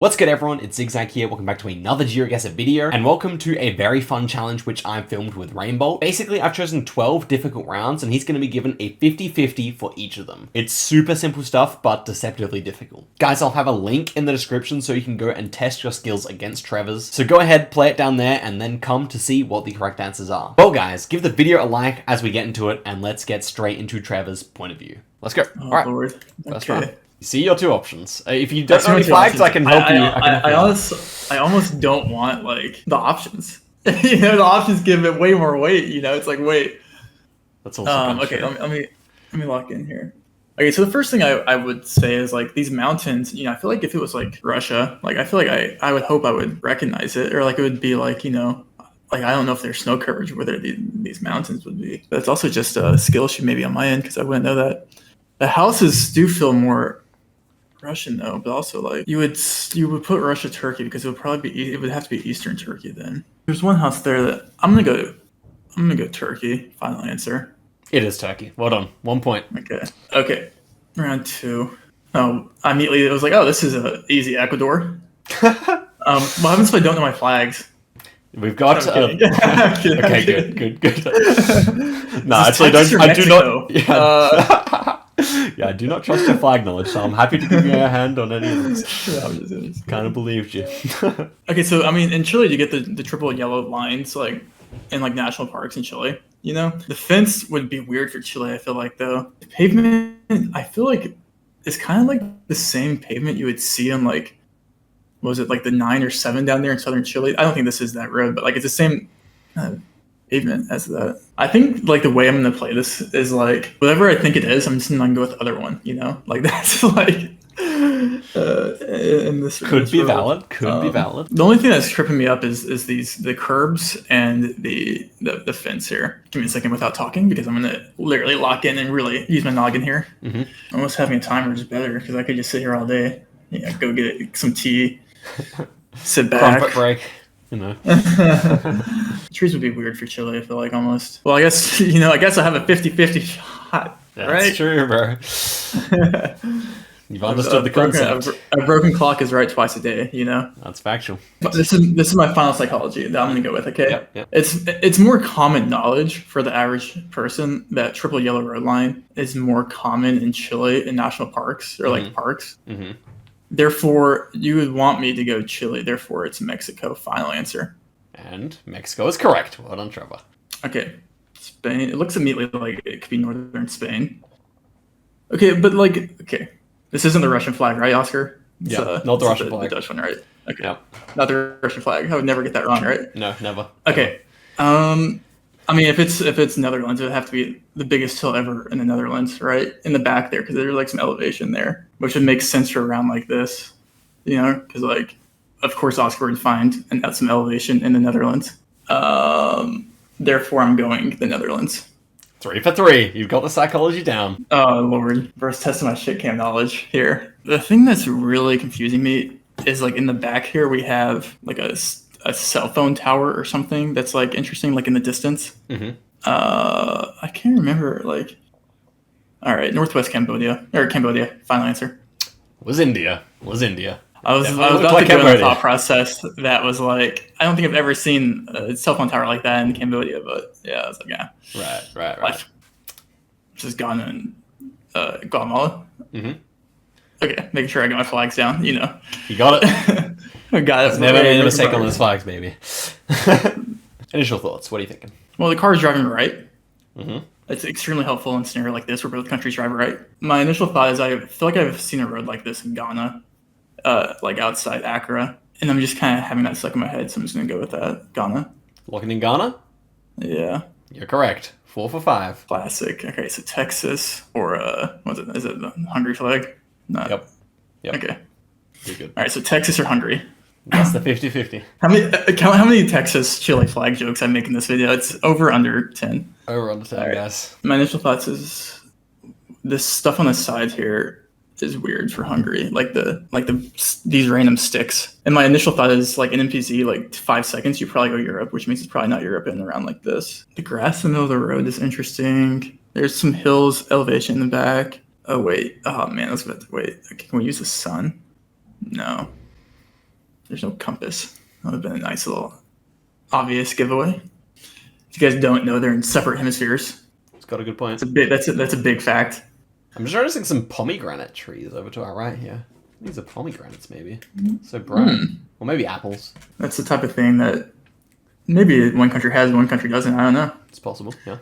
What's good everyone, it's Zigzag here, welcome back to another GeoGuessr video, and welcome to a very fun challenge which I've filmed with Rainbolt. Basically, I've chosen 12 difficult rounds, and he's going to be given a 50-50 for each of them. It's super simple stuff, but deceptively difficult. Guys, I'll have a link in the description so you can go and test your skills against Trevor's. So go ahead, play it down there, and then come to see what the correct answers are. Well guys, give the video a like as we get into it, and let's get straight into Trevor's point of view. Let's go. Oh, Alright, Lord. first Okay. round. See your two options. If you don't know any flags, I can help you. I almost don't want like the options. The options give it way more weight. It's like wait. That's also okay. Let me lock in here. Okay, so the first thing I would say is like these mountains. I feel like if it was like Russia, like I feel like I would hope I would recognize it, or like it would be like like I don't know if there's snow coverage where these mountains would be. But it's also just a skill issue maybe on my end because I wouldn't know that. The houses do feel more Russian though, but also like you would put Russia Turkey because it would have to be Eastern Turkey then. There's one house there that I'm gonna go Turkey. Final answer. It is Turkey. Well done. 1 point. Okay. Round two. Oh, immediately it was like, oh, this is a easy Ecuador. What happens if I don't know my flags? We've got. Okay, good. No, actually, I do not. Yeah. Yeah, I do not trust your flag knowledge, so I'm happy to give you a hand on any of this. Kind of believed you. Okay, so I mean, in Chile, you get the triple yellow lines, like in like national parks in Chile. The fence would be weird for Chile. I feel like though the pavement, I feel like it's kind of like the same pavement you would see on like, what was it like the 9 or 7 down there in southern Chile? I don't think this is that road, but like it's the same pavement as that. I think like the way I'm gonna play this is like whatever I think it is, I'm just gonna go with the other one. Like that's like in this could be world. valid. The only thing that's tripping me up is the curbs and the fence here. Give me a second without talking because I'm gonna literally lock in and really use my noggin here. Almost having a timer is better because I could just sit here all day. Go get some tea, sit back. Crumpet break. Trees would be weird for Chile, I feel like almost. Well, I guess, I have a 50-50 shot, That's right? true, bro. You've understood the concept. A broken clock is right twice a day, That's factual. But this is my final psychology that I'm going to go with, okay? Yep. It's more common knowledge for the average person that triple yellow road line is more common in Chile in national parks or like parks. Therefore, you would want me to go Chile. Therefore, it's Mexico. Final answer. And Mexico is correct. Well done, Trevor. Okay. Spain. It looks immediately like it could be northern Spain. Okay, but okay. This isn't the Russian flag, right, Oscar? Yeah, not the Russian flag. The Dutch one, right? Okay. Yep. Not the Russian flag. I would never get that wrong, right? No, never. Okay. I mean, if it's Netherlands, it would have to be the biggest hill ever in the Netherlands, right? In the back there, because there's like some elevation there, which would make sense for a round like this, because like, of course, Oscar would find some elevation in the Netherlands. Therefore, I'm going the Netherlands. 3 for 3. You've got the psychology down. Oh, Lord. First testing my shit cam knowledge here. The thing that's really confusing me is like in the back here, we have like a cell phone tower or something that's like interesting, like in the distance. I can't remember. Like, all right, Northwest Cambodia or Cambodia. Final answer. Was India. I was about to go in a thought process that was like, I don't think I've ever seen a cell phone tower like that in Cambodia, but yeah, I was like, yeah. Right. Just Ghana and Guatemala. Okay, making sure I got my flags down. You got it. Got it. Never made a mistake on those flags, baby. Initial thoughts. What are you thinking? Well, the car is driving right. It's extremely helpful in a scenario like this where both countries drive right. My initial thought is I feel like I've seen a road like this in Ghana, like outside Accra, and I'm just kind of having that stuck in my head, so I'm just gonna go with that. Ghana. Locking in Ghana? Yeah. You're correct. 4 for 5. Classic. Okay, so Texas or is it the Hungary flag? No. Yep. Okay. You're good. All right, so Texas or Hungary? That's the 50-50. How many Texas Chile flag jokes I make in this video? It's over under 10. Over under 10, guys. My initial thoughts is this stuff on the side here is weird for Hungary, these random sticks. And my initial thought is like in NPZ, like 5 seconds, you probably go Europe, which means it's probably not Europe in around like this. The grass in the middle of the road is interesting. There's some hills, elevation in the back. Oh wait, oh man, wait. Can we use the sun? No. There's no compass. That would have been a nice little obvious giveaway. If you guys don't know, they're in separate hemispheres. It's got a good point. That's a big fact. I'm just noticing some pomegranate trees over to our right here. These are pomegranates, maybe. So bright. Or maybe apples. That's the type of thing that maybe one country has, one country doesn't. I don't know. It's possible, yeah.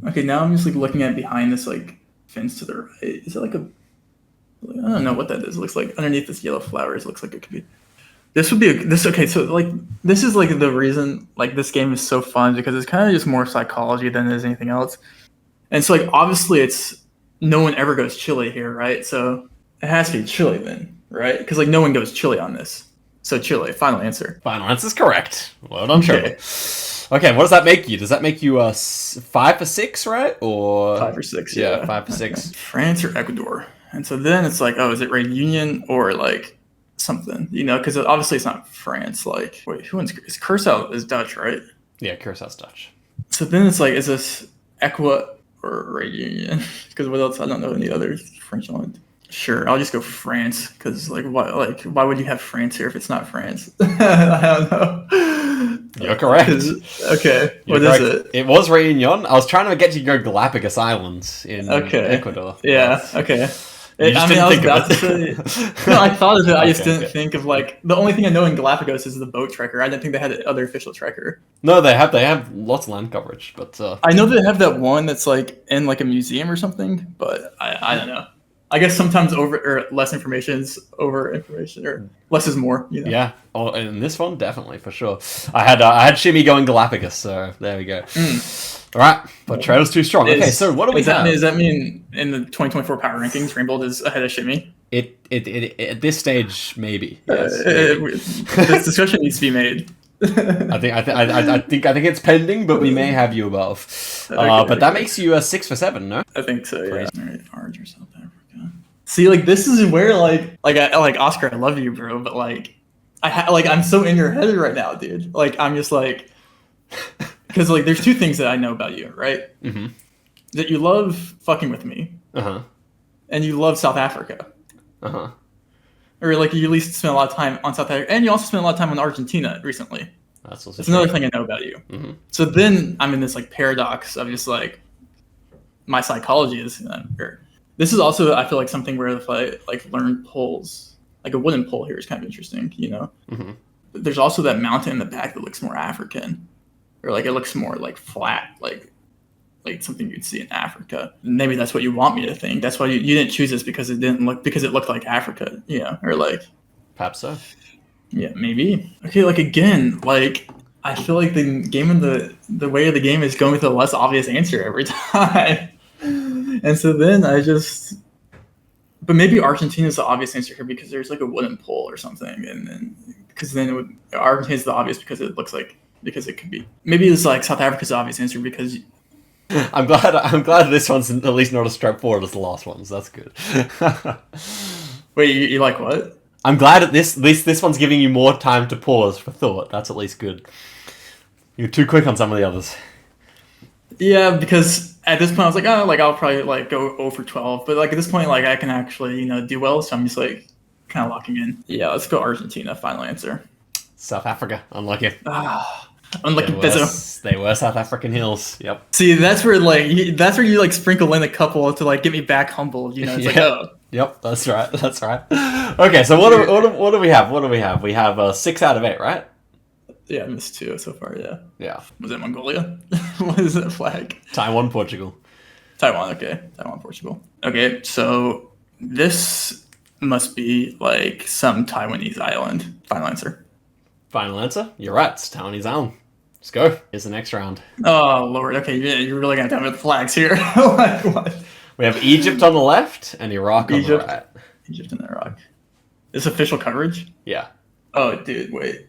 Okay, now I'm just like looking at behind this like fence to the right. Is it like a? I don't know what that is. It looks like underneath this yellow flowers. It looks like it could be. This would be this. Okay, so like this is like the reason like this game is so fun because it's kind of just more psychology than it is anything else. And so like obviously it's no one ever goes Chile here, right? So it has to be Chile then, right? Because like no one goes Chile on this. So Chile, final answer. Final answer is correct. Well done, Chile. Okay, what does that make you? Does that make you 5 for 6, right? Or 5 or 6, yeah. 5 for 6. Okay. France or Ecuador. And so then it's like, oh, is it Reunion or like something? You know, because obviously it's not France. Like, wait, who wins? It's Curacao is Dutch, right? Yeah, Curaçao's Dutch. So then it's like, is this Equa or Reunion? Because what else? I don't know any other French ones. Sure, I'll just go France because why would you have France here if it's not France? I don't know. You're correct. Okay, You're what correct. is it? It was Reunion. I was trying to get you to go Galapagos Islands in Ecuador. Yeah. Okay. You just didn't think of it. No, I thought of it. I just Okay, didn't think of like the only thing I know in Galapagos is the boat trekker. I didn't think they had other official trekker. No, they have lots of land coverage, but I know they have that one that's like in like a museum or something, but I don't know. I guess sometimes less information is over information, or less is more. You know? yeah. Oh, in this one, definitely for sure. I had Shimmy going Galapagos, so there we go. All right, but Trail's too strong. Okay, so what do we have? Does that mean in the 2024 Power Rankings, Rainbolt is ahead of Shimmy? It at this stage maybe. Yes, maybe. This discussion needs to be made. I think it's pending, but we may have you above. But that makes you 6 for 7, no? I think so. Yeah. All right, Orange or South Africa. See, like this is where like Oscar, I love you, bro, but like I'm so in your head right now, dude. Like I'm just like, because like there's two things that I know about you, right? Mm-hmm. That you love fucking with me, and you love South Africa, or like you at least spent a lot of time on South Africa, and you also spent a lot of time on Argentina recently. That's another thing I know about you. Mm-hmm. So then I'm in this like paradox of just like my psychology is. This is also, I feel like, something where if I like learn poles, like a wooden pole here is kind of interesting, you know? Mm-hmm. There's also that mountain in the back that looks more African, or like it looks more like flat, like something you'd see in Africa. Maybe that's what you want me to think. That's why you didn't choose this because it looked like Africa, you know? Or like, perhaps so. Yeah, maybe. Okay, like again, like I feel like the game of the way of the game is going with a less obvious answer every time. And so then but maybe Argentina is the obvious answer here because there's like a wooden pole or something, and then because then Argentina is the obvious because it could be. Maybe it's like South Africa's the obvious answer because. I'm glad this one's at least not as straightforward as the last ones. That's good. Wait, you like what? I'm glad at this one's giving you more time to pause for thought. That's at least good. You're too quick on some of the others. Yeah, because at this point I was like, oh, like I'll probably like go 0 for 12, but like at this point, like I can actually, you know, do well, so I'm just like kind of locking in. Yeah, let's go Argentina. Final answer. South Africa. Unlucky. Unlucky Bezzo. They were South African hills. Yep. See, that's where you like sprinkle in a couple to like get me back humbled. You know, it's like, oh. Yep, that's right. That's right. Okay, so what do we have? What do we have? We have 6 out of 8, right? Yeah, I missed 2 so far, yeah. Yeah. Was it Mongolia? What is that flag? Taiwan, Portugal. Taiwan, okay. Taiwan, Portugal. Okay, so this must be like some Taiwanese island. Final answer. Final answer? You're right, it's Taiwanese island. Let's go. Here's the next round. Oh, Lord. Okay, you're really going to tell me the flags here. Like, what? We have Egypt on the left and Iraq on the right. Egypt and Iraq. Is official coverage? Yeah. Oh, dude, wait.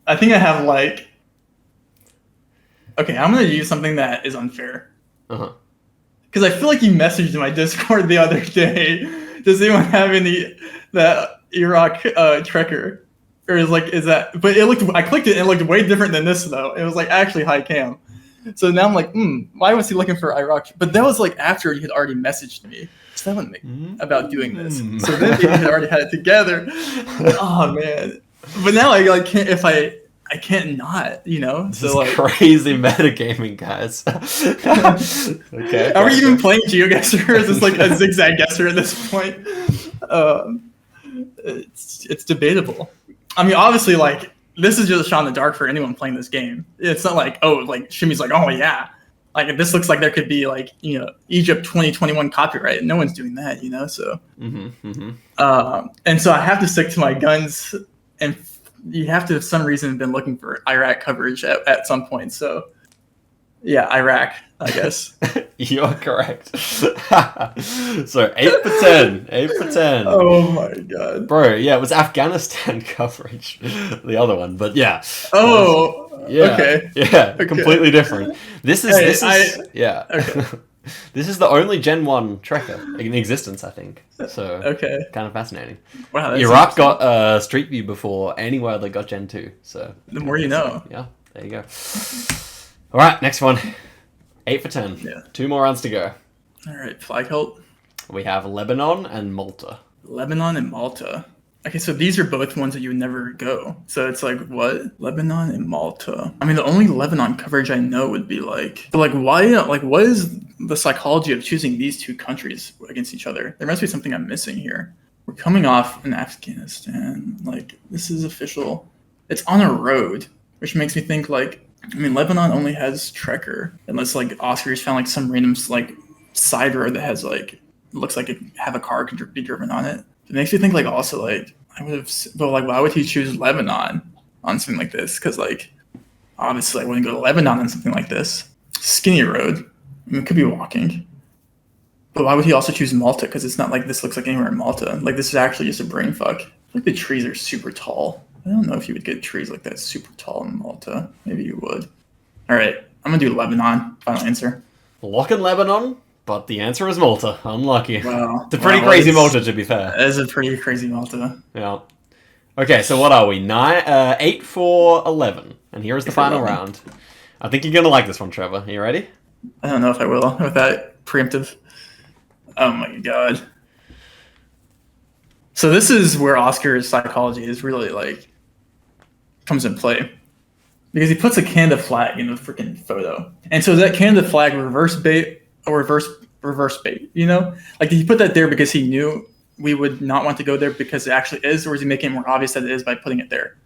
I think I have like. Okay, I'm gonna use something that is unfair. Because I feel like you messaged in my Discord the other day. Does anyone have that Iraq trekker? Or is that? But it looked. I clicked it and it looked way different than this though. It was like actually high cam. So now I'm like, why was he looking for Iraq? But that was like after he had already messaged me. So that wouldn't make about doing this. So then he had already had it together. Oh man. But now I like can't if I can't not, This So is like crazy metagaming, guys. Okay. are we even playing GeoGuessr or is this like a zigzag guesser at this point? It's debatable. I mean, obviously, like this is just a shot in the dark for anyone playing this game. It's not like like Shimmy's like, oh yeah, like this looks like there could be like Egypt 2021 copyright. No one's doing that, So and so I have to stick to my guns, and you have to, for some reason, been looking for Iraq coverage at some point. So yeah, Iraq, I guess. You're correct. So 8 for 10. 8 for 10. Oh my god. Bro, yeah, it was Afghanistan coverage. The other one, but yeah. Oh, yeah. Okay. Yeah, okay. Completely different. This is yeah. Okay. This is the only Gen 1 tracker in existence, I think. So okay. Kind of fascinating. Wow. Iraq got Street View before anywhere they got Gen 2. So the more you know. Yeah, there you go. All right, next one. 8 for 10. Yeah. 2 more rounds to go. All right, flag halt. We have Lebanon and Malta. Lebanon and Malta. Okay, so these are both ones that you would never go. So it's like, what? Lebanon and Malta. I mean, the only Lebanon coverage I know would be like, but like, why? Like, what is the psychology of choosing these two countries against each other? There must be something I'm missing here. We're coming off in Afghanistan. Like, this is official. It's on a road, which makes me think like, I mean, Lebanon only has Trekker, unless like Oscar's found like some random like side road that has like looks like it have a car could be driven on it. It makes me think like also like I would have, but like why would he choose Lebanon on something like this? Because like obviously I wouldn't go to Lebanon on something like this. Skinny road. I mean, it could be walking. But why would he also choose Malta? Because it's not like this looks like anywhere in Malta. Like this is actually just a brain fuck. Like the trees are super tall. I don't know if you would get trees like that super tall in Malta. Maybe you would. All right, I'm gonna do Lebanon. Final answer. Lock in Lebanon, but the answer is Malta. Unlucky. Wow. It's a pretty crazy Malta, to be fair. It is a pretty crazy Malta. Yeah. Okay, so what are we? 8 for 11. And here is the final round. I think you're gonna like this one, Trevor. Are you ready? I don't know if I will with that preemptive. Oh my god. So this is where Oscar's psychology is really like comes in play, because he puts a Canada flag in the freaking photo, and so is that Canada flag reverse bait or reverse bait? Like did he put that there because he knew we would not want to go there because it actually is, or is he making it more obvious that it is by putting it there?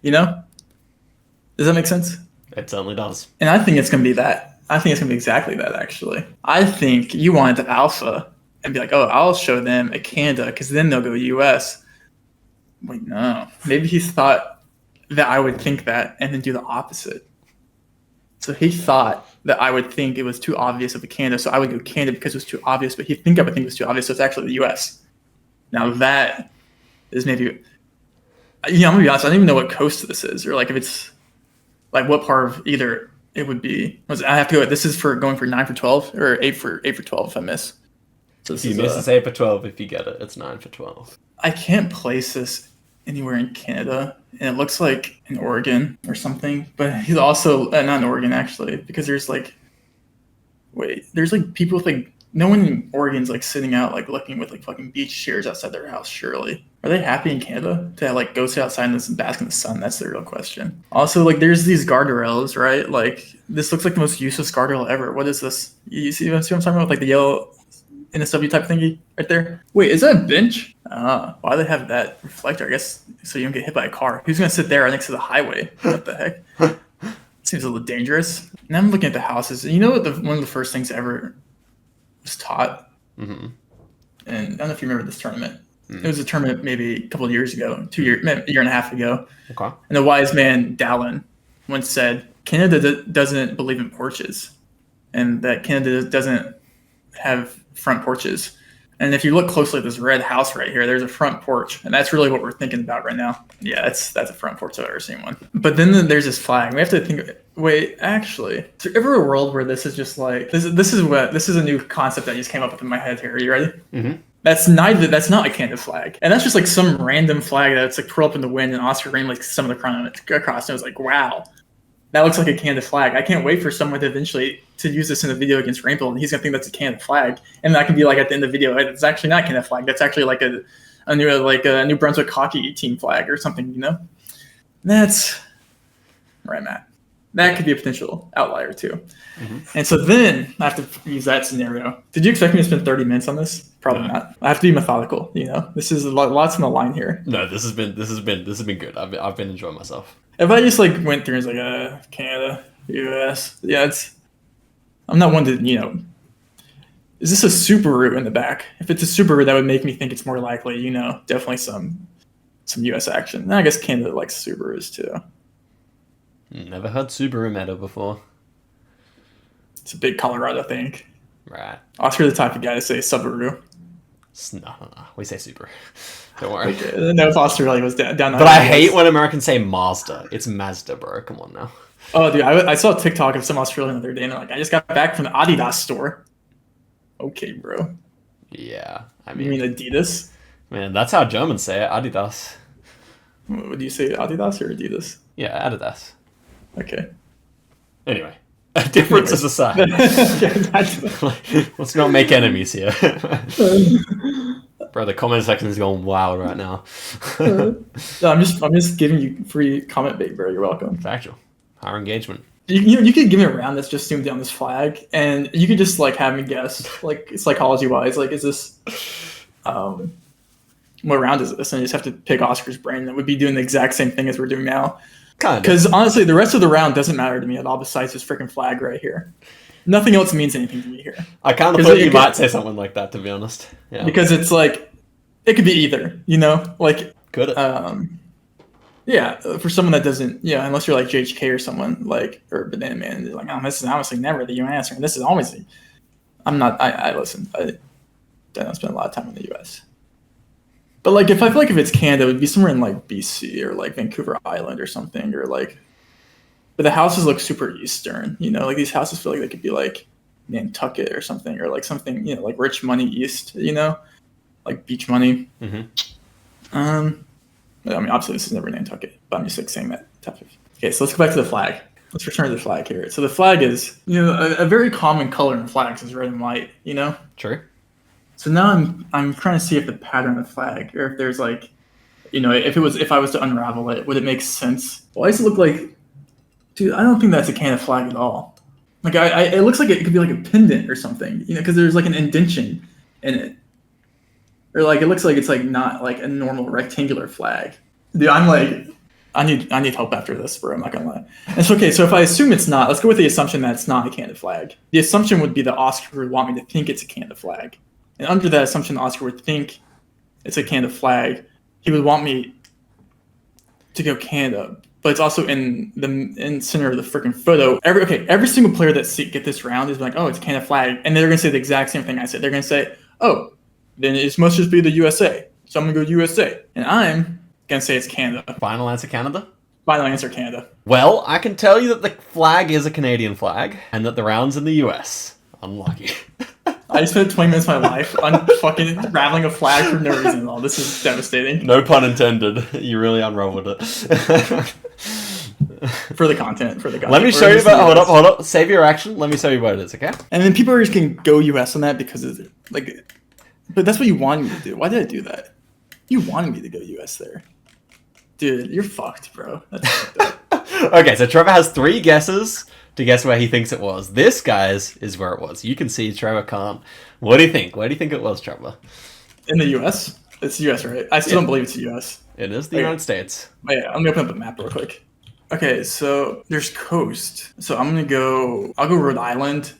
Does that make sense? It certainly does. And I think it's gonna be that. I think it's gonna be exactly that. Actually, I think you wanted the alpha and be like, oh, I'll show them a Canada because then they'll go US. Wait, no. Maybe he thought that I would think that and then do the opposite. So he thought that I would think it was too obvious of a Canada, so I would go Canada because it was too obvious, but he'd think I would think it was too obvious, so it's actually the US. Now that is maybe, I'm gonna be honest, I don't even know what coast this is, or like if it's, like what part of either it would be. I have to go, this is for going for 9 for 12, or 8 for 12 if I miss. So if you miss, it's 8 for 12. If you get it, it's 9 for 12. I can't place this anywhere in Canada, and it looks like in Oregon or something, but he's also not in Oregon actually, because there's like people with like no one in Oregon's like sitting out like looking with like fucking beach chairs outside their house. Surely are they happy in Canada to like go sit outside and bask in the sun? That's the real question. Also, like there's these guardrails, right? Like this looks like the most useless guardrail ever. What is this? You see what I'm talking about? Like the yellow NSW type thingy right there. Wait, is that a bench? Why do they have that reflector? I guess so you don't get hit by a car. Who's gonna sit there right next to the highway? What the heck? Seems a little dangerous. Now I'm looking at the houses. And you know what? One of the first things ever was taught. Mm-hmm. And I don't know if you remember this tournament. Mm-hmm. It was a tournament maybe a couple of years ago, a year and a half ago. Okay. And the wise man Dallin once said, Canada doesn't believe in porches, and that Canada doesn't have front porches. And if you look closely at this red house right here, there's a front porch, and that's really what we're thinking about right now. Yeah, that's a front porch if I've ever seen one. But then there's this flag. We have to think. Wait, actually, is there ever a world where this is just like this is a new concept that just came up in my head here? Are you ready? Mm-hmm. That's not a Canada flag, and that's just like some random flag that's like twirled up in the wind, and Oscar rained like some of the crown across. And it was like, wow, that looks like a Canada flag. I can't wait for someone to eventually to use this in a video against Rainbolt, and he's gonna think that's a Canada flag, and that can be like at the end of the video, it's actually not Canada flag. That's actually like a New Brunswick hockey team flag or something. You know, that's where I'm at. That could be a potential outlier too. Mm-hmm. And so then I have to use that scenario. Did you expect me to spend 30 minutes on this? Probably not. I have to be methodical. You know, this is lots on the line here. No, this has been good. I've been enjoying myself. If I just like went through and was like, Canada, US, yeah, I'm not one to, you know, is this a Subaru in the back? If it's a Subaru, that would make me think it's more likely, you know, definitely some US action. And I guess Canada likes Subarus too. Never heard Subaru meta before. It's a big Colorado thing. Right. Oscar's the type of guy to say Subaru. No. We say Subaru. Don't worry. Okay. No, if Australia was down. But I hate when Americans say Mazda. It's Mazda, bro. Come on now. Oh, dude, I saw a TikTok of some Australian the other day, and they're like, I just got back from the Adidas store. Okay, bro. Yeah, I mean... You mean Adidas? Man, that's how Germans say it, Adidas. Would you say Adidas or Adidas? Yeah, Adidas. Okay. Anyway, differences aside. Let's not make enemies here. Bro, the comment section is going wild right now. No, I'm just giving you free comment bait, bro. You're welcome. Factual. Higher engagement. You could give me a round that's just zoomed down this flag, and you could just like have me guess, like psychology wise, like is this, what round is this? And I just have to pick Oscar's brain. That would be doing the exact same thing as we're doing now. Kind of. Because honestly, the rest of the round doesn't matter to me at all besides this freaking flag right here. Nothing else means anything to me here. I kind of thought you might say something like that, to be honest. Yeah. Because it's like, it could be either, you know? Like, could it? Yeah, for someone that doesn't, yeah, unless you're like JHK or someone like, or Banana Man, they're like, oh, this is honestly never the US, and this is always the, I listen, I don't spend a lot of time in the US. But like, I feel like if it's Canada, it would be somewhere in like BC or like Vancouver Island or something, or like, but the houses look super Eastern, you know, like these houses feel like they could be like Nantucket or something, or like something, you know, like rich money East, you know, like beach money. Mm-hmm. I mean, obviously this is never Nantucket, but I'm just like saying that type of. Okay, so let's go back to the flag. Let's return to the flag here. So the flag is, you know, a very common color in flags is red and white, you know? True. So now I'm trying to see if the pattern of the flag, or if there's like, you know, if I was to unravel it, would it make sense? Why does it look like, dude, I don't think that's a Canada flag at all. Like it looks like it could be like a pendant or something, you know, because there's like an indentation in it. Or like it looks like it's like not like a normal rectangular flag. Dude, I'm like, I need help after this, bro. I'm not gonna lie. It's okay. So if I assume it's not, let's go with the assumption that it's not a Canada flag. The assumption would be that Oscar would want me to think it's a Canada flag, and under that assumption, Oscar would think it's a Canada flag. He would want me to go Canada, but it's also in the center of the freaking photo. Every single player that get this round is like, oh, it's a Canada flag, and they're gonna say the exact same thing I said. They're gonna say, oh, then it must just be the USA. So I'm gonna go USA, and I'm gonna say it's Canada. Final answer, Canada? Final answer, Canada. Well, I can tell you that the flag is a Canadian flag, and that the round's in the US. Unlucky. I just spent 20 minutes of my life on fucking unraveling a flag for no reason at all. This is devastating. No pun intended. You really unraveled it. For the content. Let me show you, hold up. Save your action. Let me show you what it is, okay? And then people are just gonna go US on that because of like, but that's what you wanted me to do. Why did I do that? You wanted me to go US there. Dude, you're fucked, bro. That's fucked up. Okay, so Trevor has 3 guesses to guess where he thinks it was. This, guys, is where it was. You can see Trevor can't. What do you think? Where do you think it was, Trevor? In the US? It's US, right? I still don't believe it's the US. It is the United States. Oh, yeah, I'm gonna open up the map real quick. Okay, so there's coast. So I'll go Rhode Island,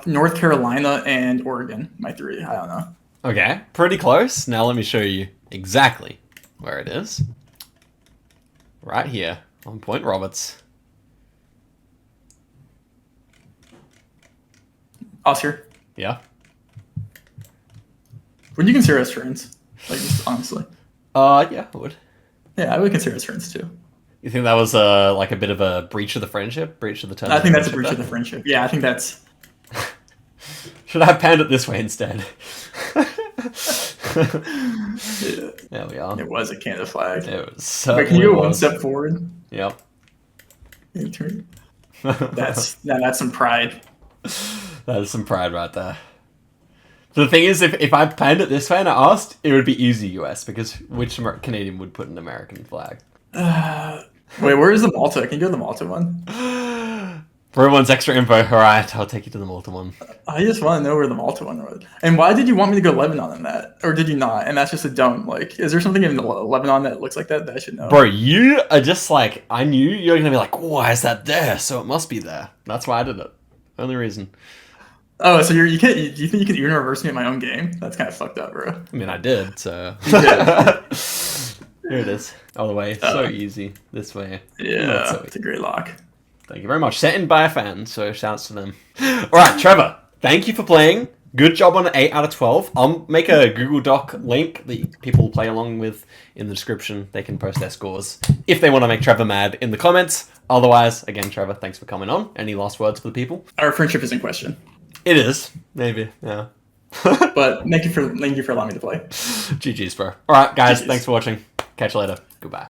North Carolina, and Oregon. My 3, I don't know. Okay, pretty close. Now let me show you exactly where it is. Right here on Point Roberts. Oscar? Yeah? Would you consider us friends? Like, just honestly. Yeah, I would. Yeah, I would consider us friends too. You think that was like a bit of a breach of the friendp? Breach of the terms? I think that's a breach of the friendship. Yeah, I think that's... Should I have panned it this way instead? Yeah. There we are. It was a Canada flag. It was so. Wait, can you go one step forward? Yep. That's some pride. That is some pride right there. The thing is, if I planned it this way and I asked, it would be easy US, because which Canadian would put an American flag? Wait, where is the Malta? Can you go to the Malta one? For everyone's extra info, alright, I'll take you to the Malta one. I just want to know where the Malta one was. And why did you want me to go Lebanon in that? Or did you not? And that's just a dumb, like, is there something in Lebanon that looks like that I should know? Bro, you are just like, I knew you were going to be like, why is that there? So it must be there. That's why I did it. Only reason. Oh, so you think you can even reverse me at my own game? That's kind of fucked up, bro. I mean, I did, so. You did. Here it is. All the way. So easy. This way. Yeah, So it's a great lock. Thank you very much. Sent in by a fan, so shouts to them. Alright, Trevor, thank you for playing. Good job on an 8 out of 12. I'll make a Google Doc link that people play along with in the description. They can post their scores if they want to make Trevor mad in the comments. Otherwise, again, Trevor, thanks for coming on. Any last words for the people? Our friendship is in question. It is. Maybe, yeah. But thank you for allowing me to play. GG's, bro. Alright, guys, GGs. thanks for watching. Catch you later. Goodbye.